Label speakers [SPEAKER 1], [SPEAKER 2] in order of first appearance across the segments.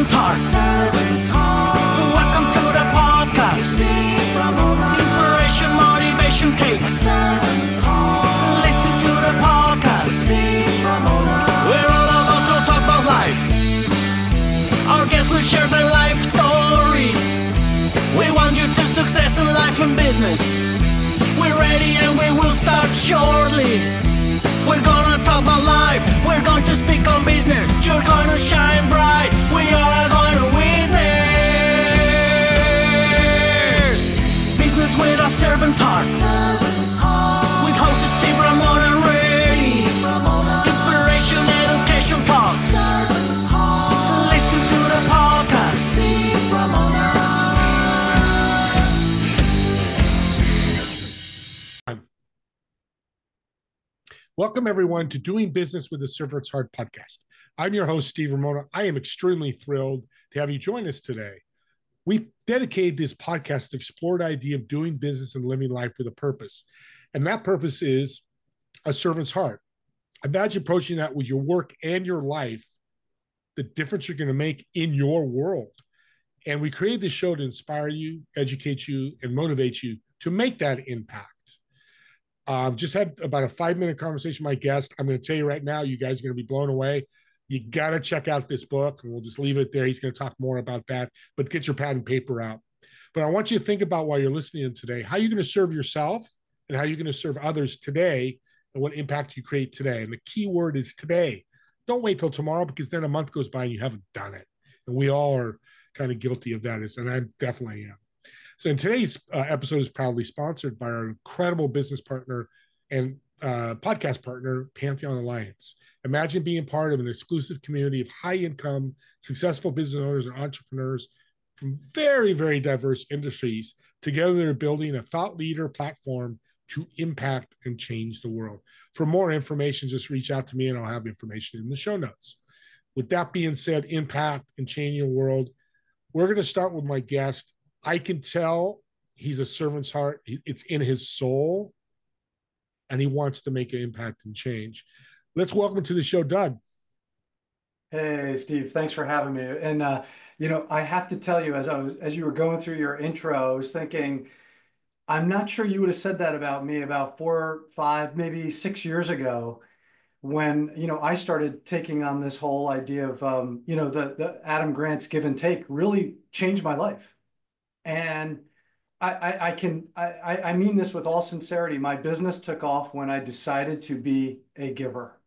[SPEAKER 1] servant's heart. Welcome to the podcast. Inspiration, motivation takes. Listen to the podcast. We're all about to talk about life. Our guests will share their life story. We want you to success in life and business. We're ready and we will start shortly. We're gonna talk about life. We're going to speak on business. You're gonna shine bright. We are going to witness business with a servant's heart. With hosts Steve, Ramon, and Ray. Inspiration, education talks. Listen to the podcast.
[SPEAKER 2] Welcome, everyone, to Doing Business with the Servant's Heart podcast. I'm your host, Steve Ramona. I am extremely thrilled to have you join us today. We dedicated this podcast to explore the idea of doing business and living life with a purpose. And that purpose is a servant's heart. Imagine approaching that with your work and your life, the difference you're going to make in your world. And we created this show to inspire you, educate you, and motivate you to make that impact. Just had about a 5-minute conversation with my guest. I'm going to tell you right now, you guys are going to be blown away. You got to check out this book, and we'll just leave it there. He's going to talk more about that, but get your pad and paper out. But I want you to think about while you're listening to today, how you're going to serve yourself and how you're going to serve others today and what impact you create today. And the key word is today. Don't wait till tomorrow, because then a month goes by and you haven't done it. And we all are kind of guilty of that, and I definitely am. So in today's episode is proudly sponsored by our incredible business partner and podcast partner, Pantheon Alliance. Imagine being part of an exclusive community of high-income, successful business owners and entrepreneurs from very, very diverse industries. Together, they're building a thought leader platform to impact and change the world. For more information, just reach out to me and I'll have information in the show notes. With that being said, impact and change your world. We're going to start with my guest. I can tell he's a servant's heart. It's in his soul, and he wants to make an impact and change. Let's welcome to the show, Doug.
[SPEAKER 3] Hey, Steve. Thanks for having me. And I have to tell you, as you were going through your intro, I was thinking, I'm not sure you would have said that about me about 4, 5, maybe 6 years ago, when I started taking on this whole idea of the Adam Grant's give and take really changed my life. And I mean this with all sincerity. My business took off when I decided to be a giver.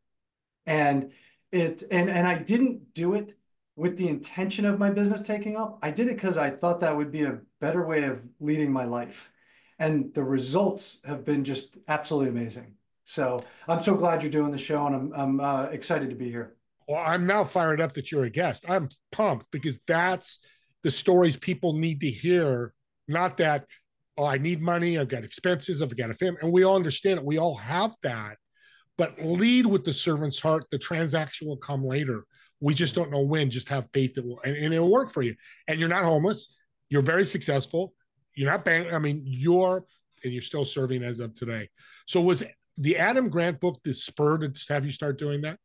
[SPEAKER 3] And I didn't do it with the intention of my business taking off. I did it because I thought that would be a better way of leading my life. And the results have been just absolutely amazing. So I'm so glad you're doing the show, and I'm excited to be here.
[SPEAKER 2] Well, I'm now fired up that you're a guest. I'm pumped, because that's the stories people need to hear. Not that, oh, I need money, I've got expenses, I've got a family, and we all understand it. We all have that, but lead with the servant's heart. The transaction will come later. We just don't know when. Just have faith that will, and it'll work for you. And you're not homeless. You're very successful. You're not you're still serving as of today. So was the Adam Grant book the spur to have you start doing that?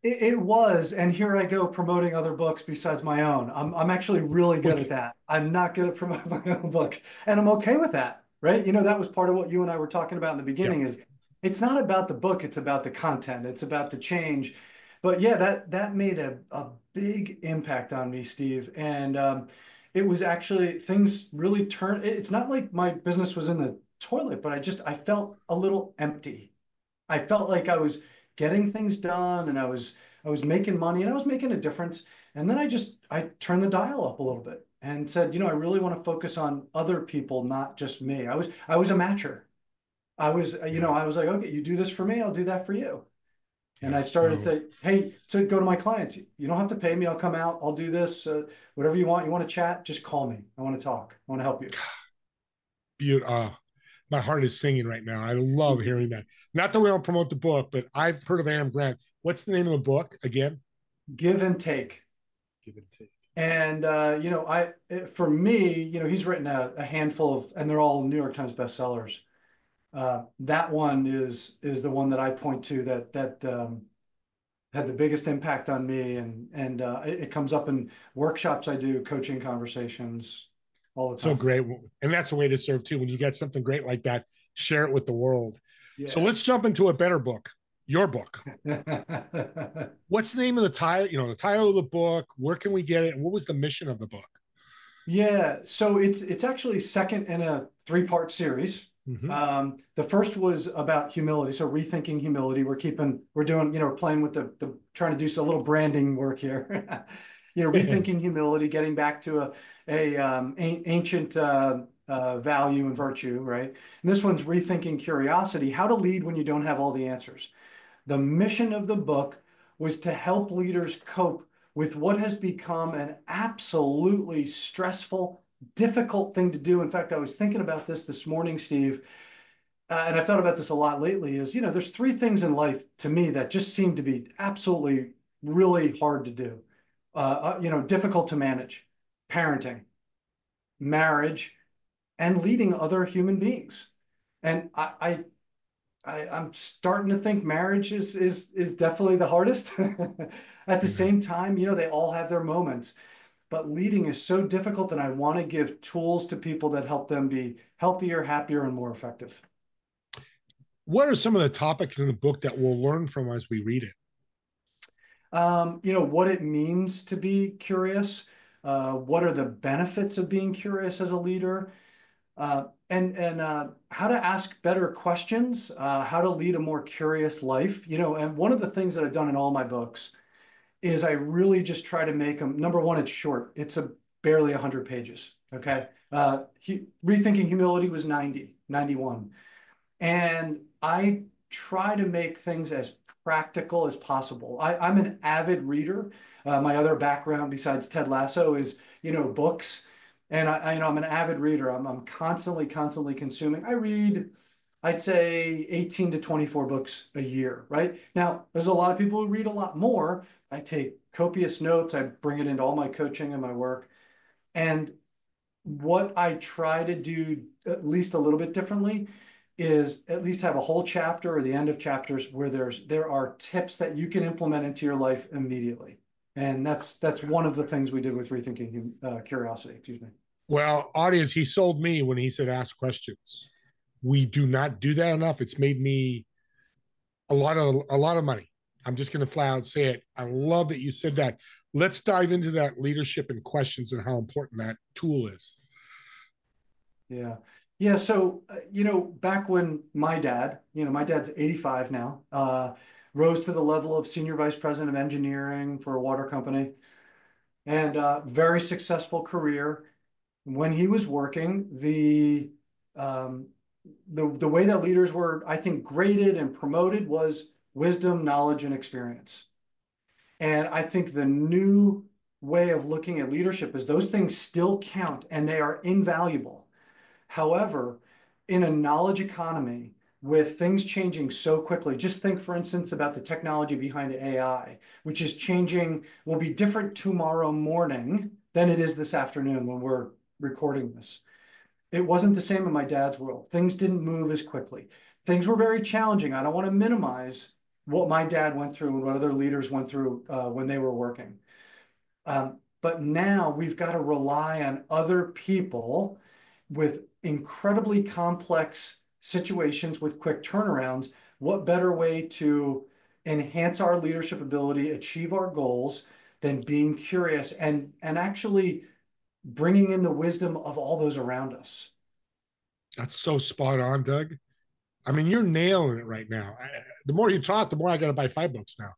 [SPEAKER 3] It was, and here I go promoting other books besides my own. I'm actually really good at that. I'm not good at promoting my own book, and I'm okay with that, right? That was part of what you and I were talking about in the beginning. Is it's not about the book, it's about the content, it's about the change. But yeah, that made a big impact on me, Steve. And it was actually, things really turned. It's not like my business was in the toilet, but I felt a little empty. I felt like I was getting things done, and I was making money, and I was making a difference. And then I turned the dial up a little bit and said, I really want to focus on other people, not just me. I was a matcher. I was like, okay, you do this for me, I'll do that for you. And I started to say, hey, to go to my clients, you don't have to pay me. I'll come out. I'll do this. Whatever you want. You want to chat? Just call me. I want to talk. I want to help you.
[SPEAKER 2] Beautiful. My heart is singing right now. I love hearing that. Not that we don't promote the book, but I've heard of Adam Grant. What's the name of the book again?
[SPEAKER 3] Give and Take.
[SPEAKER 2] Give and Take.
[SPEAKER 3] And, for me, he's written a handful of, and they're all New York Times bestsellers. That one is the one that I point to that had the biggest impact on me, and it comes up in workshops I do, coaching conversations all the
[SPEAKER 2] So
[SPEAKER 3] time.
[SPEAKER 2] great. And that's the way to serve too. When you get something great like that, share it with the world. So
[SPEAKER 3] Yeah.
[SPEAKER 2] let's jump into a better book, your book. What's the name of the title? The title of the book, where can we get it? And what was the mission of the book?
[SPEAKER 3] Yeah, so it's actually second in a three-part series.
[SPEAKER 2] Mm-hmm.
[SPEAKER 3] The first was about humility, so rethinking humility. We're doing, playing with the trying to do a little branding work here. Rethinking humility, getting back to a ancient value and virtue, right? And this one's rethinking curiosity, how to lead when you don't have all the answers. The mission of the book was to help leaders cope with what has become an absolutely stressful, difficult thing to do. In fact, I was thinking about this morning, Steve, and I've thought about this a lot lately, is, there's three things in life to me that just seem to be absolutely really hard to do, difficult to manage: parenting, marriage, and leading other human beings. And I'm starting to think marriage is definitely the hardest. At the same time, they all have their moments, but leading is so difficult, and I want to give tools to people that help them be healthier, happier, and more effective.
[SPEAKER 2] What are some of the topics in the book that we'll learn from as we read it?
[SPEAKER 3] What it means to be curious, what are the benefits of being curious as a leader, and how to ask better questions, how to lead a more curious life. And one of the things that I've done in all my books is I really just try to make them, number one, it's short. It's barely 100 pages, okay? Rethinking Humility was 91. And I try to make things as practical as possible. I'm an avid reader. My other background besides Ted Lasso is, books. And I'm an avid reader. I'm constantly consuming. I read, I'd say 18 to 24 books a year, right? Now, there's a lot of people who read a lot more. I take copious notes. I bring it into all my coaching and my work. And what I try to do at least a little bit differently is at least have a whole chapter or the end of chapters where there are tips that you can implement into your life immediately. And that's one of the things we did with Rethinking Curiosity, excuse me.
[SPEAKER 2] Well, audience, he sold me when he said ask questions. We do not do that enough. It's made me a lot of money. I'm just going to flat out say it. I love that you said that. Let's dive into that leadership and questions and how important that tool is.
[SPEAKER 3] Yeah. Yeah. So, back when my dad's 85 now, rose to the level of senior vice president of engineering for a water company, and very successful career. When he was working, the way that leaders were, I think, graded and promoted was wisdom, knowledge, and experience. And I think the new way of looking at leadership is those things still count and they are invaluable. However, in a knowledge economy with things changing so quickly, just think, for instance, about the technology behind AI, which is changing, will be different tomorrow morning than it is this afternoon when we're recording this. It wasn't the same in my dad's world. Things didn't move as quickly. Things were very challenging. I don't want to minimize what my dad went through and what other leaders went through when they were working. But now we've got to rely on other people with incredibly complex situations with quick turnarounds. What better way to enhance our leadership ability, achieve our goals, than being curious and actually bringing in the wisdom of all those around us.
[SPEAKER 2] That's so spot on, Doug. I mean, you're nailing it right now. The more you talk, the more I got to buy 5 books now.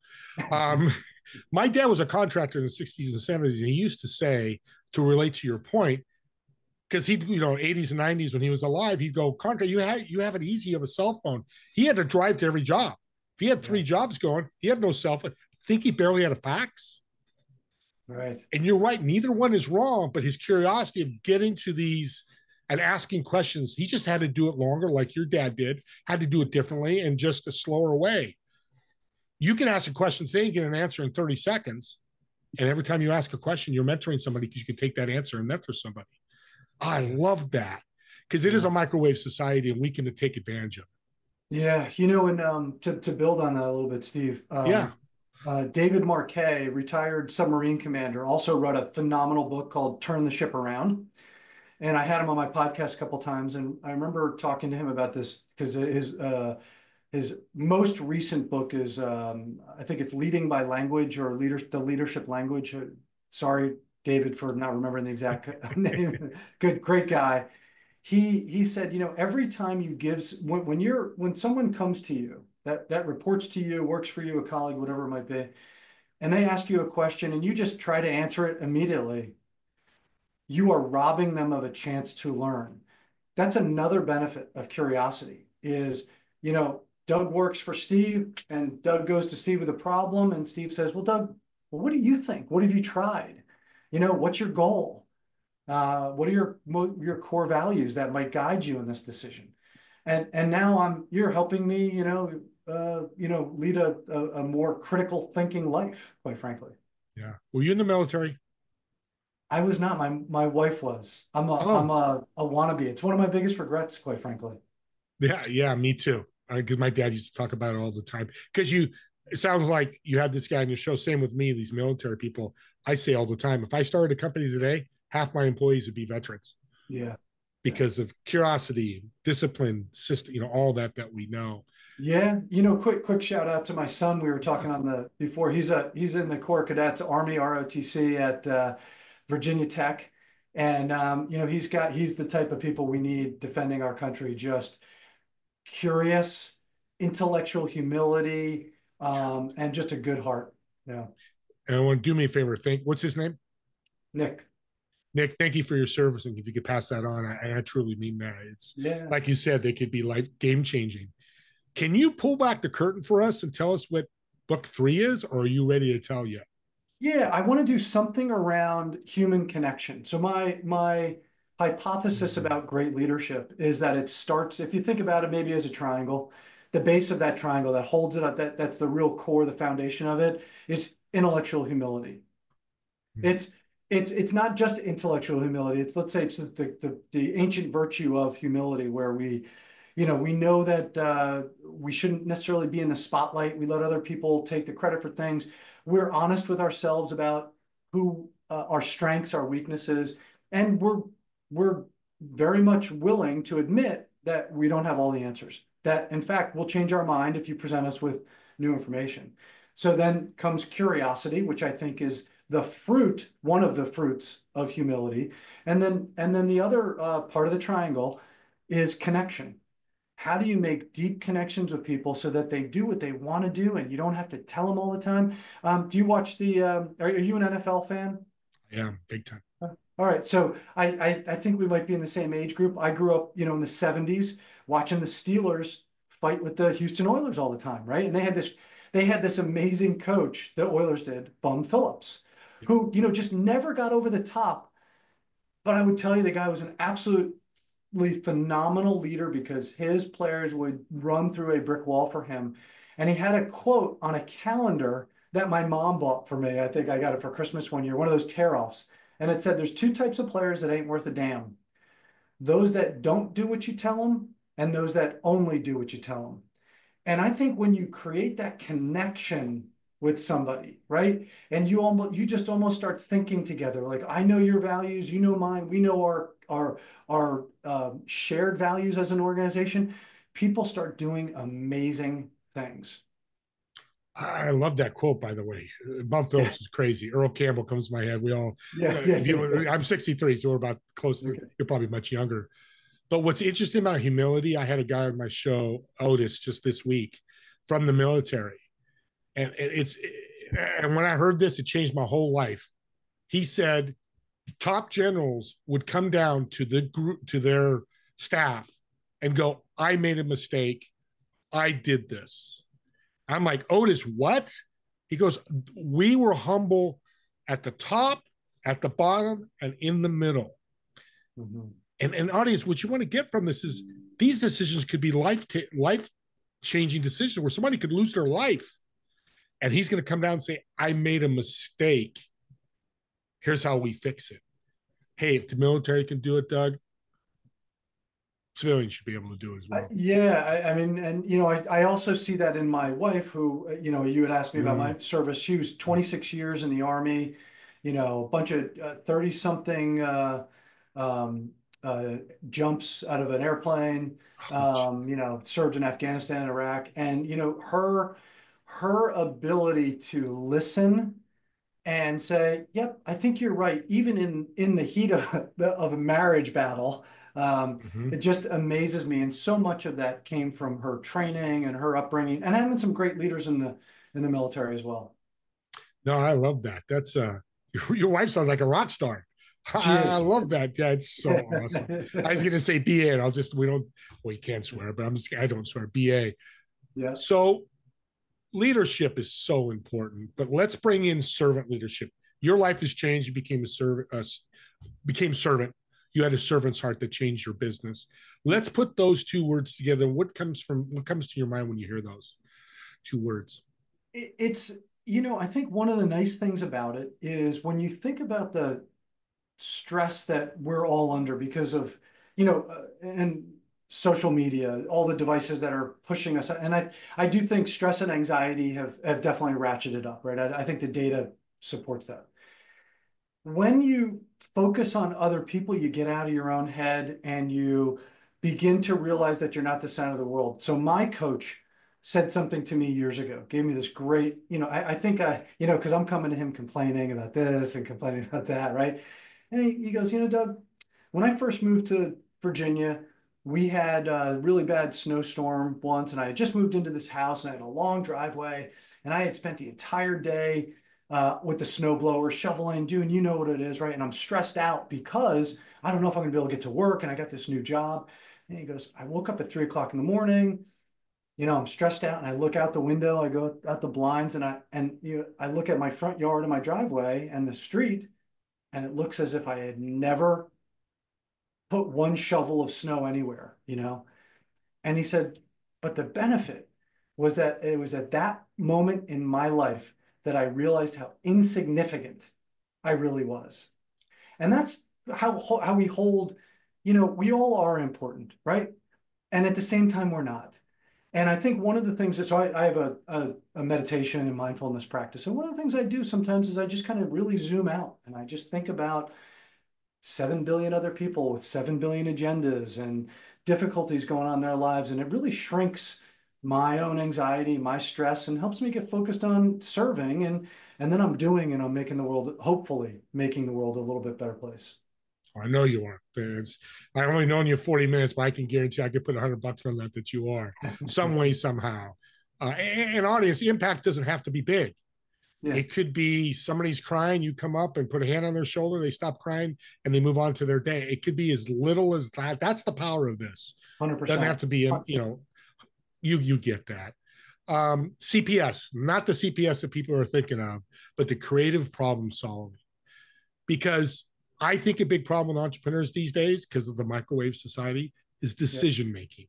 [SPEAKER 2] My dad was a contractor in the 60s and 70s, and he used to say, to relate to your point, because he, 80s and 90s when he was alive, he'd go, contractor, you have it easy. You have a cell phone. He had to drive to every job. If he had 3 jobs going, he had no cell phone. I think he barely had a fax.
[SPEAKER 3] Right.
[SPEAKER 2] And you're right, neither one is wrong, but his curiosity of getting to these and asking questions, he just had to do it longer, like your dad did, had to do it differently and just a slower way. You can ask a question today and get an answer in 30 seconds. And every time you ask a question, you're mentoring somebody because you can take that answer and mentor somebody. I love that because it is a microwave society and we can take advantage of it.
[SPEAKER 3] Yeah. And to build on that a little bit, Steve,
[SPEAKER 2] Yeah.
[SPEAKER 3] David Marquet, retired submarine commander, also wrote a phenomenal book called Turn the Ship Around. And I had him on my podcast a couple of times, and I remember talking to him about this because his most recent book is I think it's Leading by Language, or the Leadership Language. Sorry, David, for not remembering the exact name. Good, great guy. He said, every time you give, when someone comes to you that reports to you, works for you, a colleague, whatever it might be, and they ask you a question and you just try to answer it immediately, you are robbing them of a chance to learn. That's another benefit of curiosity is, Doug works for Steve, and Doug goes to Steve with a problem, and Steve says, well, Doug, well, what do you think? What have you tried? What's your goal? What are your core values that might guide you in this decision? And now you're helping me, lead a more critical thinking life, quite frankly.
[SPEAKER 2] Yeah. Were you in the military?
[SPEAKER 3] I was not. My wife was. I'm
[SPEAKER 2] Oh,
[SPEAKER 3] a wannabe. It's one of my biggest regrets, quite frankly.
[SPEAKER 2] yeah, me too. Because my dad used to talk about it all the time. Because it sounds like you had this guy on your show. Same with me, these military people. I say all the time, if I started a company today, half my employees would be veterans
[SPEAKER 3] Yeah. Yeah.
[SPEAKER 2] because of curiosity, discipline, system, all that we know.
[SPEAKER 3] Yeah, quick shout out to my son. We were talking on before. He's in the Corps Cadets Army ROTC at Virginia Tech, and he's the type of people we need defending our country. Just curious, intellectual humility, and just a good heart. Yeah,
[SPEAKER 2] And I want to do me a favor. What's his name?
[SPEAKER 3] Nick.
[SPEAKER 2] Nick, thank you for your service. And if you could pass that on, I truly mean that. It's
[SPEAKER 3] Yeah.
[SPEAKER 2] like you said, they could be life game changing. Can you pull back the curtain for us and tell us what book 3 is, or are you ready to tell yet?
[SPEAKER 3] Yeah, I want to do something around human connection. So my hypothesis about great leadership is that it starts, if you think about it maybe as a triangle, the base of that triangle that holds it up, that's the real core, the foundation of it, is intellectual humility. It's it's not just intellectual humility. Let's say it's the ancient virtue of humility, where we know that we shouldn't necessarily be in the spotlight. We let other people take the credit for things. We're honest with ourselves about who our strengths, our weaknesses, and we're very much willing to admit that we don't have all the answers. That in fact we'll change our mind if you present us with new information. So then comes curiosity, which I think is one of the fruits of humility, and then the other part of the triangle is connection. How do you make deep connections with people so that they do what they want to do and you don't have to tell them all the time? Do you watch are you an NFL fan?
[SPEAKER 2] Yeah, big time.
[SPEAKER 3] All right. So I think we might be in the same age group. I grew up, in the 70s watching the Steelers fight with the Houston Oilers all the time, right? And they had this amazing coach, the Oilers did, Bum Phillips, who, just never got over the top. But I would tell you the guy was an absolute phenomenal leader because his players would run through a brick wall for him. And he had a quote on a calendar that my mom bought for me. I think I got it for Christmas one year, one of those tear-offs. And it said, there's two types of players that ain't worth a damn. Those that don't do what you tell them, and those that only do what you tell them. And I think when you create that connection with somebody, right? And you just almost start thinking together. Like, I know your values, you know mine, we know our shared values as an organization. People start doing amazing things.
[SPEAKER 2] I love that quote, by the way. Bob Phillips is crazy. Earl Campbell comes to my head. We all, I'm 63, so we're about close to,
[SPEAKER 3] Okay.
[SPEAKER 2] you're probably much younger. But what's interesting about humility, I had a guy on my show, Otis, just this week from the military. And and when I heard this, it changed my whole life. He said top generals would come down to the group, to their staff and go, I made a mistake. I did this. I'm like, Otis, what? He goes, we were humble at the top, at the bottom, and in the middle.
[SPEAKER 3] Mm-hmm.
[SPEAKER 2] And audience, what you want to get from this is these decisions could be life changing decisions where somebody could lose their life. And he's going to come down and say, I made a mistake. Here's how we fix it. Hey, if the military can do it, Doug, civilians should be able to do as well.
[SPEAKER 3] Yeah, I mean, and I also see that in my wife, who, you had asked me about my service. She was 26 years in the Army, a bunch of 30-something jumps out of an airplane, served in Afghanistan and Iraq. And, her ability to listen and say, yep, I think you're right. Even in the heat of a marriage battle, it just amazes me. And so much of that came from her training and her upbringing, and having some great leaders in the military as well.
[SPEAKER 2] No, I love that. That's your wife sounds like a rock star.
[SPEAKER 3] She
[SPEAKER 2] I
[SPEAKER 3] is.
[SPEAKER 2] love that. That's so awesome. I was going to say BA, and we can't swear, but I don't swear. BA.
[SPEAKER 3] Yeah.
[SPEAKER 2] So leadership is so important, but let's bring in servant leadership. Your life has changed. You became became servant. You had a servant's heart that changed your business. Let's put those two words together. What comes to your mind when you hear those two words?
[SPEAKER 3] It's, I think one of the nice things about it is when you think about the stress that we're all under because of, and social media, all the devices that are pushing us. And I do think stress and anxiety have definitely ratcheted up, right? I think the data supports that. When you focus on other people, you get out of your own head and you begin to realize that you're not the center of the world. So my coach said something to me years ago, gave me this great, I think because I'm coming to him complaining about this and complaining about that, right? And he goes, Doug, when I first moved to Virginia, we had a really bad snowstorm once, and I had just moved into this house, and I had a long driveway, and I had spent the entire day with the snowblower shoveling, doing, what it is, right? And I'm stressed out because I don't know if I'm gonna be able to get to work, and I got this new job. And he goes, I woke up at 3 o'clock in the morning, I'm stressed out, and I look out the window, I go out the blinds, and I look at my front yard and my driveway and the street, and it looks as if I had never put one shovel of snow anywhere, And he said, but the benefit was that it was at that moment in my life that I realized how insignificant I really was. And that's how we hold, we all are important, right? And at the same time, we're not. And I think one of the things so I have a meditation and mindfulness practice. And one of the things I do sometimes is I just kind of really zoom out and I just think about 7 billion other people with 7 billion agendas and difficulties going on in their lives. And it really shrinks my own anxiety, my stress, and helps me get focused on serving. And then I'm doing and I'm making the world, hopefully making the world a little bit better place.
[SPEAKER 2] I know you are. I only known you 40 minutes, but I can guarantee I could put $100 on that you are some way, somehow. And audience, impact doesn't have to be big. Yeah. It could be somebody's crying, you come up and put a hand on their shoulder, they stop crying, and they move on to their day. It could be as little as that. That's the power of this.
[SPEAKER 3] 100%.
[SPEAKER 2] Doesn't have to be, you get that. CPS, not the CPS that people are thinking of, but the creative problem solving. Because I think a big problem with entrepreneurs these days, because of the microwave society, is decision making.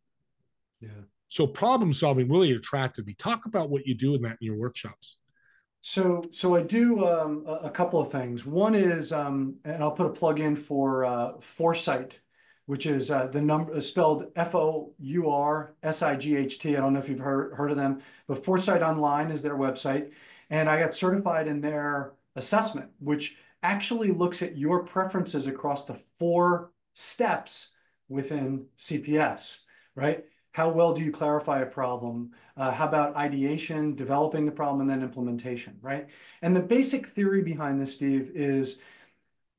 [SPEAKER 3] Yeah.
[SPEAKER 2] So problem solving really attracted me. Talk about what you do in your workshops.
[SPEAKER 3] So I do a couple of things. One is, and I'll put a plug in for Foresight, which is the number spelled FOURSIGHT. I don't know if you've heard of them, but Foresight Online is their website. And I got certified in their assessment, which actually looks at your preferences across the 4 steps within CPS, right? How well do you clarify a problem? How about ideation, developing the problem, and then implementation, right? And the basic theory behind this, Steve, is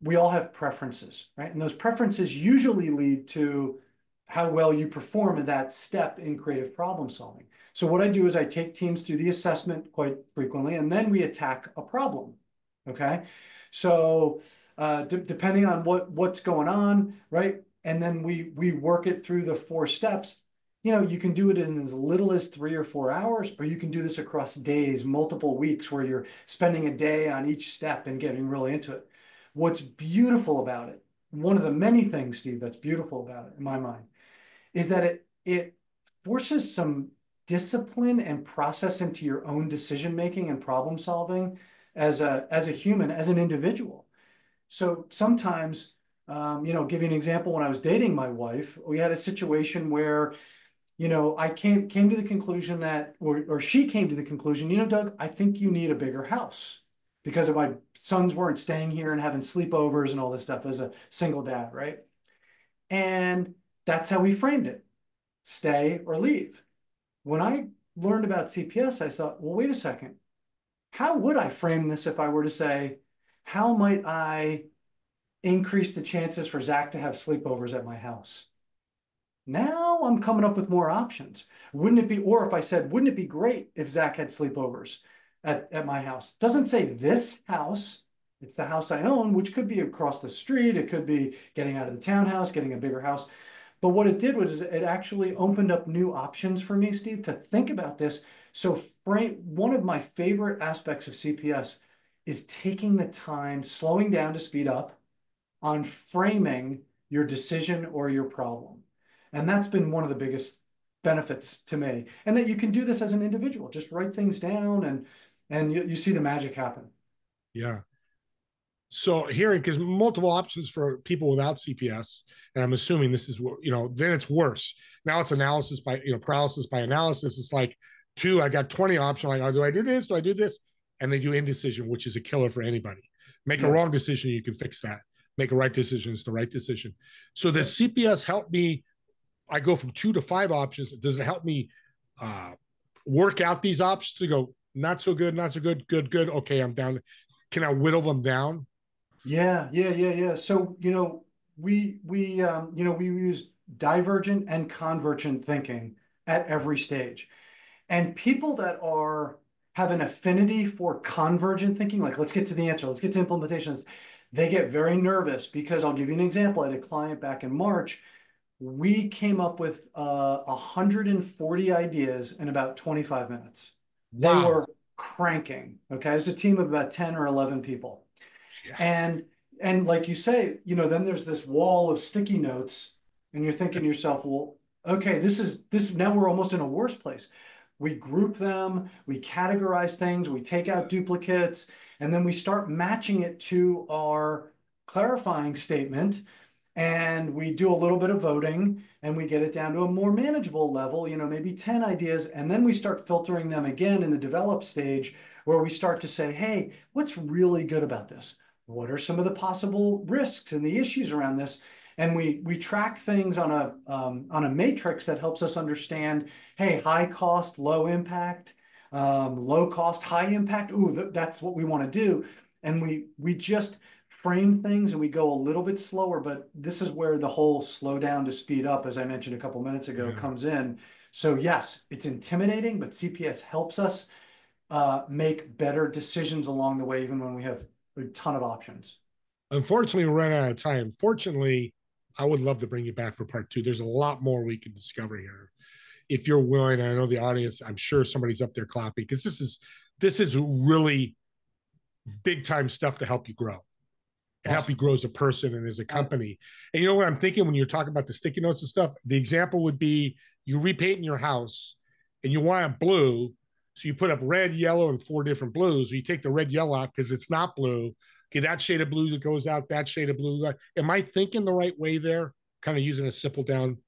[SPEAKER 3] we all have preferences, right? And those preferences usually lead to how well you perform at that step in creative problem solving. So what I do is I take teams through the assessment quite frequently, and then we attack a problem, okay? So depending on what's going on, right? And then we work it through the 4 steps. You can do it in as little as 3 or 4 hours, or you can do this across days, multiple weeks, where you're spending a day on each step and getting really into it. What's beautiful about it, one of the many things, Steve, that's beautiful about it in my mind, is that it forces some discipline and process into your own decision-making and problem solving as a human, as an individual. So sometimes Give you an example. When I was dating my wife, we had a situation where, I came to the conclusion that, or she came to the conclusion, Doug, I think you need a bigger house because of my sons weren't staying here and having sleepovers and all this stuff as a single dad, right? And that's how we framed it: stay or leave. When I learned about CPS, I thought, well, wait a second. How would I frame this if I were to say, how might I increase the chances for Zach to have sleepovers at my house? Now I'm coming up with more options. Wouldn't it be, or if I said, wouldn't it be great if Zach had sleepovers at my house? It doesn't say this house. It's the house I own, which could be across the street. It could be getting out of the townhouse, getting a bigger house. But what it did was it actually opened up new options for me, Steve, to think about this. So one of my favorite aspects of CPS is taking the time, slowing down to speed up on framing your decision or your problem. And that's been one of the biggest benefits to me. And that you can do this as an individual, just write things down and you see the magic happen.
[SPEAKER 2] Yeah. So hearing, because multiple options for people without CPS, and I'm assuming this is what, then it's worse. Now it's analysis by, paralysis by analysis. It's like, I got 20 options. Like, oh, do I do this? Do I do this? And they do indecision, which is a killer for anybody. Make a wrong decision, you can fix that. Make a right decision, it's the right decision. So does CPS help me? I go from 2 to 5 options. Does it help me work out these options to go, not so good, not so good, good, good. Okay, I'm down. Can I whittle them down?
[SPEAKER 3] Yeah. So, we use divergent and convergent thinking at every stage. And people that have an affinity for convergent thinking, like, let's get to the answer, let's get to implementations, they get very nervous because I'll give you an example. I had a client back in March. We came up with 140 ideas in about 25 minutes. They
[SPEAKER 2] Wow.
[SPEAKER 3] were cranking. Okay. It was a team of about 10 or 11 people.
[SPEAKER 2] Yeah.
[SPEAKER 3] And like you say, then there's this wall of sticky notes and you're thinking to yourself, well, okay, now we're almost in a worse place. We group them, we categorize things, we take out duplicates, and then we start matching it to our clarifying statement. And we do a little bit of voting and we get it down to a more manageable level, maybe 10 ideas. And then we start filtering them again in the develop stage where we start to say, hey, what's really good about this? What are some of the possible risks and the issues around this? And we track things on a matrix that helps us understand, hey, high cost, low impact, low cost, high impact. Ooh, that's what we want to do. And we just frame things and we go a little bit slower, but this is where the whole slow down to speed up, as I mentioned a couple minutes ago, comes in. So yes, it's intimidating, but CPS helps us make better decisions along the way, even when we have a ton of options.
[SPEAKER 2] Unfortunately, we're running out of time. Fortunately, I would love to bring you back for part 2. There's a lot more we can discover here. If you're willing, and I know the audience, I'm sure somebody's up there clapping, because this is really big time stuff to help you grow. Awesome. Help you grow as a person and as a company. And you know what I'm thinking when you're talking about the sticky notes and stuff? The example would be you repainting your house and you want it blue. So you put up red, yellow, and 4 different blues. You take the red, yellow out because it's not blue. Okay, that shade of blue that goes out, that shade of blue. Am I thinking the right way there? Kind of using a simple down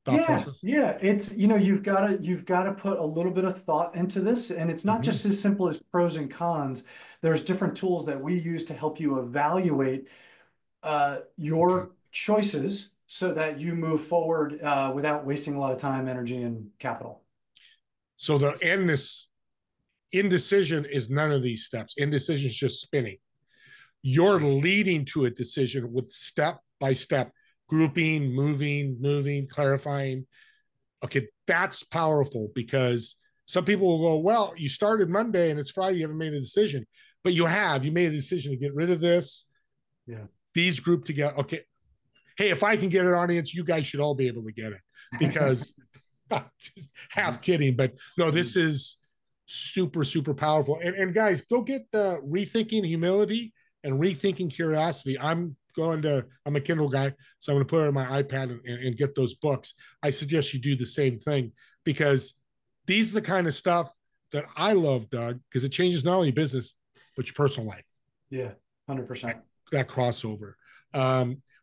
[SPEAKER 2] thought process?
[SPEAKER 3] Yeah. It's, you've got to put a little bit of thought into this. And it's not just as simple as pros and cons. There's different tools that we use to help you evaluate your choices so that you move forward without wasting a lot of time, energy, and capital.
[SPEAKER 2] So the indecision is none of these steps. Indecision is just spinning. You're leading to a decision with step by step, grouping, moving, clarifying. Okay, that's powerful because some people will go, well, you started Monday and it's Friday, you haven't made a decision. But you made a decision to get rid of this.
[SPEAKER 3] Yeah.
[SPEAKER 2] These grouped together. Okay. Hey, if I can get an audience, you guys should all be able to get it because just half kidding. But no, this is super, super powerful. And guys, go get the Rethinking Humility and Rethinking Curiosity. I'm a Kindle guy, so I'm going to put it on my iPad and get those books. I suggest you do the same thing because these are the kind of stuff that I love, Doug, because it changes not only business, but your personal life.
[SPEAKER 3] Yeah, 100%.
[SPEAKER 2] That crossover.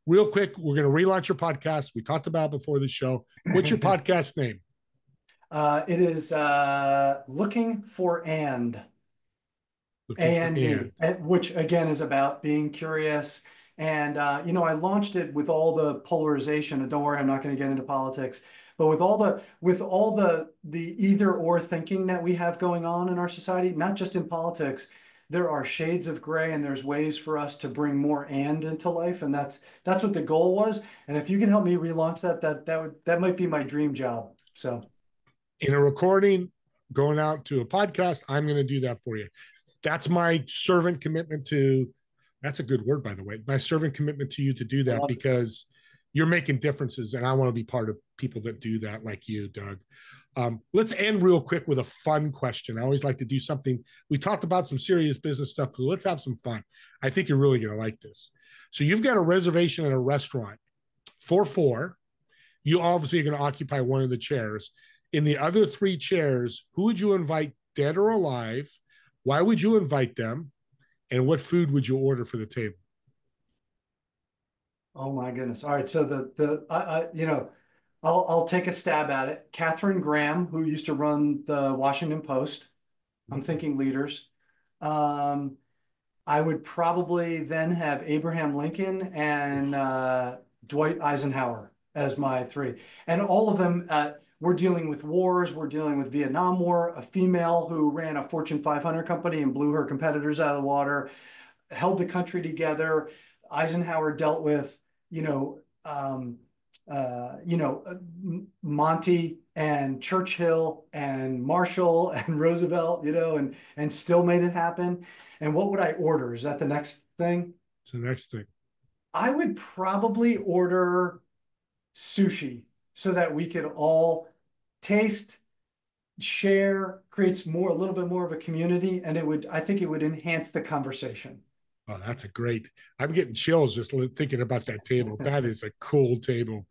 [SPEAKER 2] real quick, we're going to relaunch your podcast. We talked about it before the show. What's your podcast name?
[SPEAKER 3] It is Looking for And. A&D, which again is about being curious. And I launched it with all the polarization. And don't worry, I'm not going to get into politics. But with all the either or thinking that we have going on in our society, not just in politics, there are shades of gray, and there's ways for us to bring more and into life. And that's what the goal was. And if you can help me relaunch that might be my dream job. So
[SPEAKER 2] in a recording, going out to a podcast, I'm going to do that for you. That's my servant commitment to, that's a good word, by the way, my servant commitment to you to do that, because you're making differences, and I want to be part of people that do that like you, Doug. Let's end real quick with a fun question. I always like to do something. We talked about some serious business stuff, so let's have some fun. I think you're really going to like this. So you've got a reservation at a restaurant for 4. You obviously are going to occupy one of the chairs. In the other 3 chairs, who would you invite, dead or alive? Why would you invite them? And what food would you order for the table?
[SPEAKER 3] Oh my goodness. All right. So I'll take a stab at it. Katharine Graham, who used to run the Washington Post. I'm thinking leaders. I would probably then have Abraham Lincoln and Dwight Eisenhower as my 3. And all of them, we're dealing with wars. We're dealing with Vietnam War, a female who ran a Fortune 500 company and blew her competitors out of the water, held the country together. Eisenhower dealt with, Monty and Churchill and Marshall and Roosevelt, and still made it happen. And what would I order? Is that the next thing?
[SPEAKER 2] It's the next thing.
[SPEAKER 3] I would probably order sushi so that we could all taste, share, creates a little bit more of a community, and I think it would enhance the conversation.
[SPEAKER 2] Oh, that's a great, I'm getting chills just thinking about that table. That is a cool table.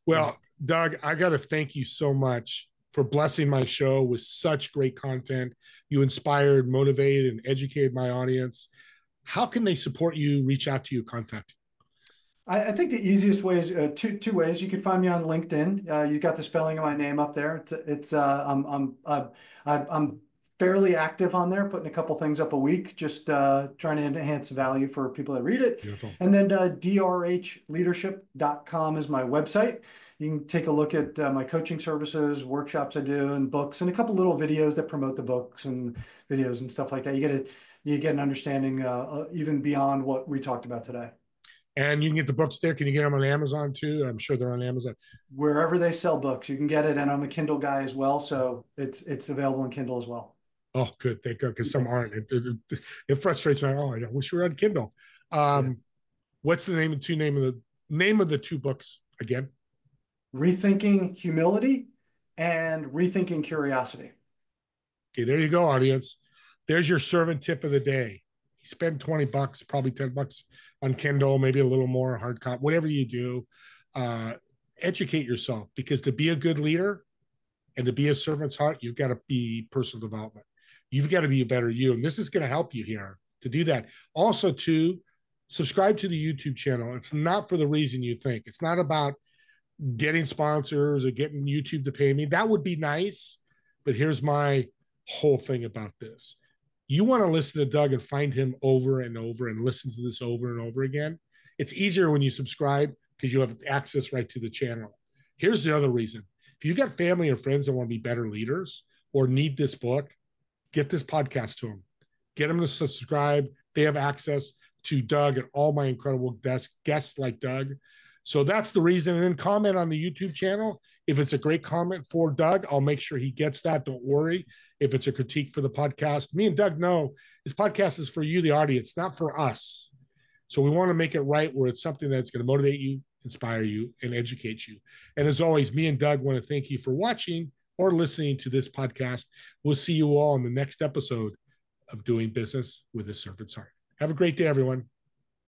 [SPEAKER 2] Well, Doug, I got to thank you so much for blessing my show with such great content. You inspired, motivated, and educated my audience. How can they support you, reach out to you, contact you?
[SPEAKER 3] I think the easiest way is two ways. You can find me on LinkedIn. You got the spelling of my name up there. I'm fairly active on there, putting a couple things up a week, just trying to enhance value for people that read it.
[SPEAKER 2] Beautiful.
[SPEAKER 3] And then drhleadership.com is my website. You can take a look at my coaching services, workshops I do, and books, and a couple little videos that promote the books and videos and stuff like that. You get an understanding even beyond what we talked about today.
[SPEAKER 2] And you can get the books there. Can you get them on Amazon too? I'm sure they're on Amazon.
[SPEAKER 3] Wherever they sell books, you can get it. And I'm a Kindle guy as well, so it's available in Kindle as well.
[SPEAKER 2] Oh, good. Thank God, because some aren't. It frustrates me. Oh, I wish we were on Kindle. What's the name of the 2 books again?
[SPEAKER 3] Rethinking Humility and Rethinking Curiosity.
[SPEAKER 2] Okay, there you go, audience. There's your servant tip of the day. Spend $20, probably $10 on Kindle, maybe a little more hard copy, whatever you do. Educate yourself, because to be a good leader and to be a servant's heart, you've got to be personal development. You've got to be a better you. And this is going to help you here to do that. Also, to subscribe to the YouTube channel. It's not for the reason you think. It's not about getting sponsors or getting YouTube to pay me. That would be nice. But here's my whole thing about this. You want to listen to Doug and find him over and over and listen to this over and over again. It's easier when you subscribe because you have access right to the channel. Here's the other reason. If you've got family or friends that want to be better leaders or need this book, get this podcast to them. Get them to subscribe. They have access to Doug and all my incredible guests like Doug. So that's the reason. And then comment on the YouTube channel. If it's a great comment for Doug, I'll make sure he gets that. Don't worry. If it's a critique for the podcast, me and Doug know this podcast is for you, the audience, not for us. So we want to make it right where it's something that's going to motivate you, inspire you, and educate you. And as always, me and Doug want to thank you for watching or listening to this podcast. We'll see you all in the next episode of Doing Business with a Servant's Heart. Have a great day, everyone.